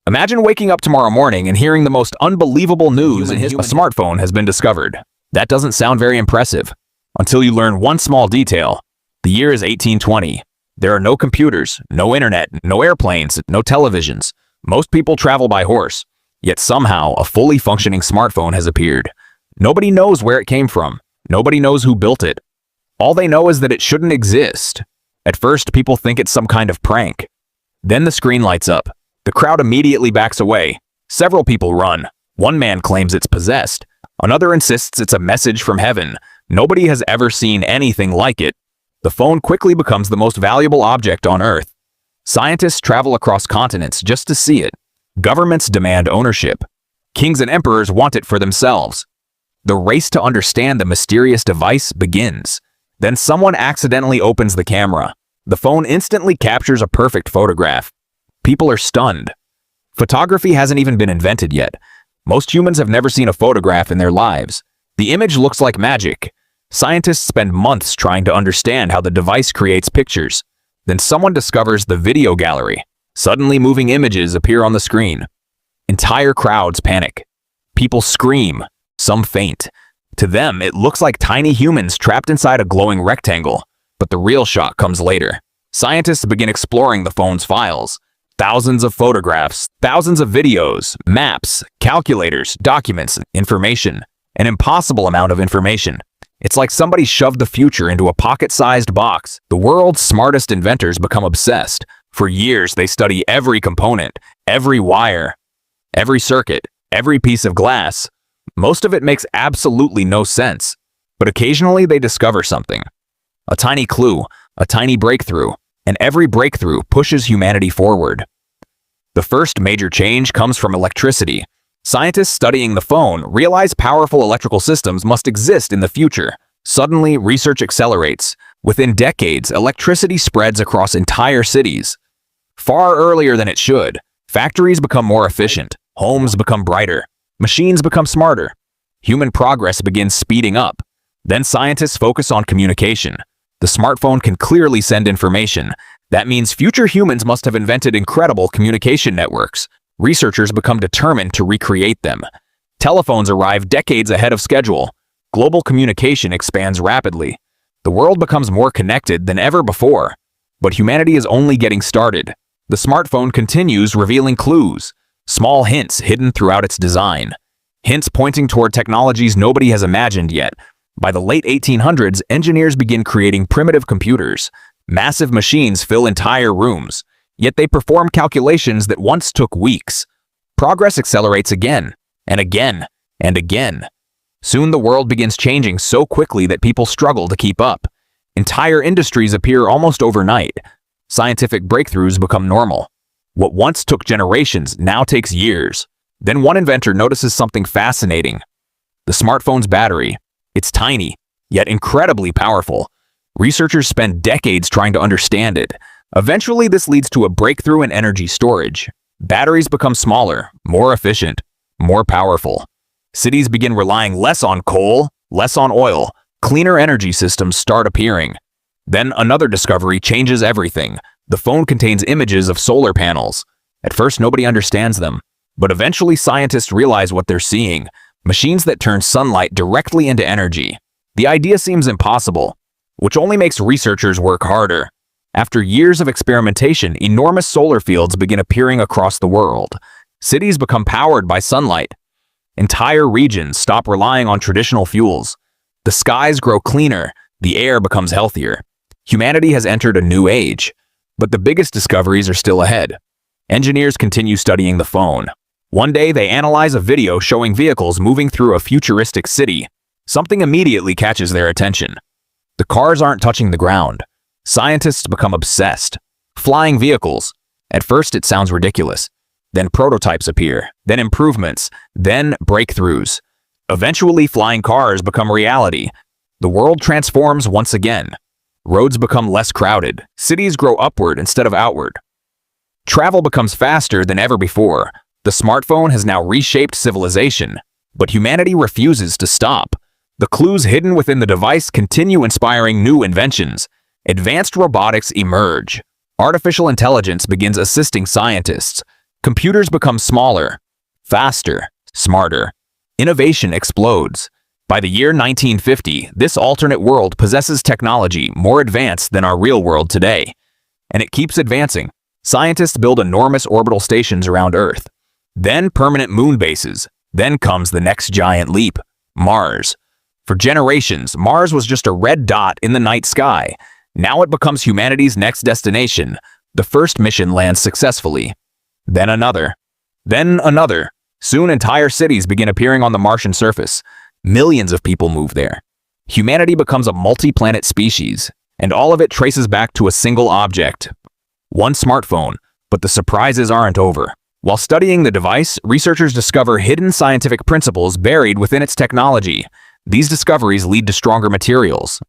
Imagine waking up tomorrow morning and hearing the most unbelievable news a smartphone has been discovered. That doesn't sound very impressive until you learn one small detail. The year is 1820. There are no computers, no internet, no airplanes, no televisions. Most people travel by horse. Yet somehow, a fully functioning smartphone has appeared. Nobody knows where it came from. Nobody knows who built it. All they know is that it shouldn't exist. At first, people think it's some kind of prank. Then the screen lights up. The crowd immediately backs away. Several people run. One man claims it's possessed. Another insists it's a message from heaven. Nobody has ever seen anything like it. The phone quickly becomes the most valuable object on Earth. Scientists travel across continents just to see it. Governments demand ownership. Kings and emperors want it for themselves. The race to understand the mysterious device begins. Then someone accidentally opens the camera. The phone instantly captures a perfect photograph. People are stunned. Photography hasn't even been invented yet. Most humans have never seen a photograph in their lives. The image looks like magic. Scientists spend months trying to understand how the device creates pictures. Then someone discovers the video gallery. Suddenly moving images appear on the screen. Entire crowds panic. People scream. Some faint. To them, it looks like tiny humans trapped inside a glowing rectangle. But the real shock comes later. Scientists begin exploring the phone's files. Thousands of photographs, thousands of videos, maps, calculators, documents, information. An impossible amount of information. It's like somebody shoved the future into a pocket-sized box. The world's smartest inventors become obsessed. For years, they study every component, every wire, every circuit, every piece of glass. Most of it makes absolutely no sense. But occasionally, they discover something. A tiny clue, a tiny breakthrough. And every breakthrough pushes humanity forward. The first major change comes from electricity. Scientists studying the phone realize powerful electrical systems must exist in the future. Suddenly, research accelerates. Within decades, electricity spreads across entire cities. Far earlier than it should, factories become more efficient, homes become brighter, machines become smarter. Human progress begins speeding up. Then scientists focus on communication. The smartphone can clearly send information. That means future humans must have invented incredible communication networks. Researchers become determined to recreate them. Telephones arrive decades ahead of schedule. Global communication expands rapidly. The world becomes more connected than ever before. But humanity is only getting started. The smartphone continues revealing clues, small hints hidden throughout its design. Hints pointing toward technologies nobody has imagined yet. By the late 1800s, engineers begin creating primitive computers. Massive machines fill entire rooms, yet they perform calculations that once took weeks. Progress accelerates again, and again, and again. Soon the world begins changing so quickly that people struggle to keep up. Entire industries appear almost overnight. Scientific breakthroughs become normal. What once took generations now takes years. Then one inventor notices something fascinating. The smartphone's battery. It's tiny, yet incredibly powerful. Researchers spend decades trying to understand it. Eventually, this leads to a breakthrough in energy storage. Batteries become smaller, more efficient, more powerful. Cities begin relying less on coal, less on oil. Cleaner energy systems start appearing. Then another discovery changes everything. The phone contains images of solar panels. At first, nobody understands them. But eventually, scientists realize what they're seeing. Machines that turn sunlight directly into energy. The idea seems impossible, which only makes researchers work harder. After years of experimentation, enormous solar fields begin appearing across the world. Cities become powered by sunlight. Entire regions stop relying on traditional fuels. The skies grow cleaner, the air becomes healthier. Humanity has entered a new age. But the biggest discoveries are still ahead. Engineers continue studying the phone. One day, they analyze a video showing vehicles moving through a futuristic city. Something immediately catches their attention. The cars aren't touching the ground. Scientists become obsessed. Flying vehicles. At first, it sounds ridiculous. Then prototypes appear. Then improvements. Then breakthroughs. Eventually, flying cars become reality. The world transforms once again. Roads become less crowded. Cities grow upward instead of outward. Travel becomes faster than ever before. The smartphone has now reshaped civilization, but humanity refuses to stop. The clues hidden within the device continue inspiring new inventions. Advanced robotics emerge. Artificial intelligence begins assisting scientists. Computers become smaller, faster, smarter. Innovation explodes. By the year 1950, this alternate world possesses technology more advanced than our real world today. And it keeps advancing. Scientists build enormous orbital stations around Earth. Then permanent moon bases. Then comes the next giant leap, Mars. For generations, Mars was just a red dot in the night sky. Now it becomes humanity's next destination. The first mission lands successfully. Then another. Then another. Soon entire cities begin appearing on the Martian surface. Millions of people move there. Humanity becomes a multi-planet species, and all of it traces back to a single object. One smartphone, but the surprises aren't over. While studying the device, researchers discover hidden scientific principles buried within its technology. These discoveries lead to stronger materials.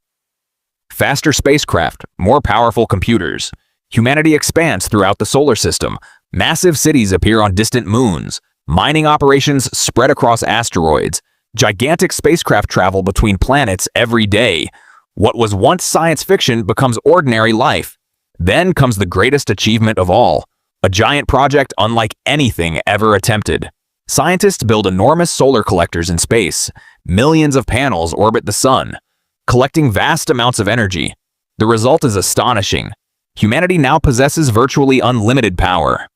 Faster spacecraft, more powerful computers. Humanity expands throughout the solar system. Massive cities appear on distant moons. Mining operations spread across asteroids. Gigantic spacecraft travel between planets every day. What was once science fiction becomes ordinary life. Then comes the greatest achievement of all, a giant project unlike anything ever attempted. Scientists build enormous solar collectors in space. Millions of panels orbit the sun, collecting vast amounts of energy. The result is astonishing. Humanity now possesses virtually unlimited power.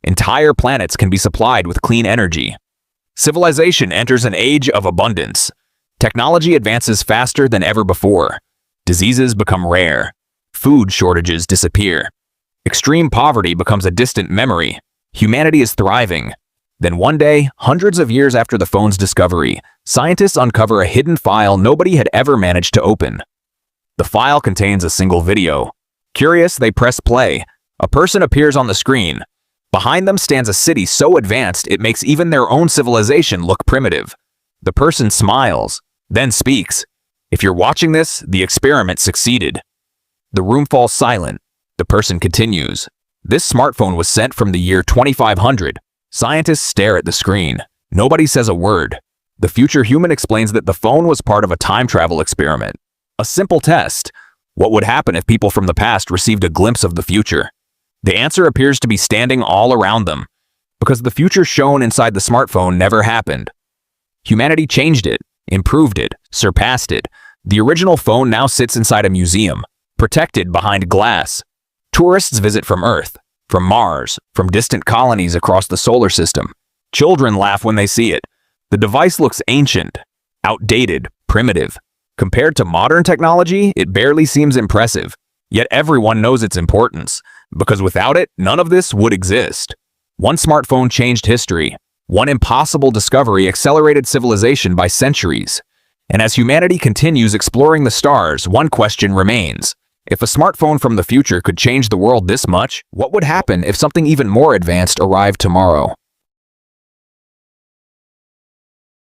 Entire planets can be supplied with clean energy. Civilization enters an age of abundance. Technology advances faster than ever before. Diseases become rare. Food shortages disappear. Extreme poverty becomes a distant memory. Humanity is thriving. Then one day, hundreds of years after the phone's discovery, scientists uncover a hidden file nobody had ever managed to open. The file contains a single video. Curious, they press play. A person appears on the screen. Behind them stands a city so advanced it makes even their own civilization look primitive. The person smiles, then speaks. If you're watching this, the experiment succeeded. The room falls silent. The person continues. This smartphone was sent from the year 2500. Scientists stare at the screen. Nobody says a word. The future human explains that the phone was part of a time travel experiment. A simple test. What would happen if people from the past received a glimpse of the future? The answer appears to be standing all around them, because the future shown inside the smartphone never happened. Humanity changed it, improved it, surpassed it. The original phone now sits inside a museum, protected behind glass. Tourists visit from Earth, from Mars, from distant colonies across the solar system. Children laugh when they see it. The device looks ancient, outdated, primitive. Compared to modern technology, it barely seems impressive. Yet everyone knows its importance, because without it, none of this would exist. One smartphone changed history. One impossible discovery accelerated civilization by centuries. And as humanity continues exploring the stars, one question remains. If a smartphone from the future could change the world this much, what would happen if something even more advanced arrived tomorrow?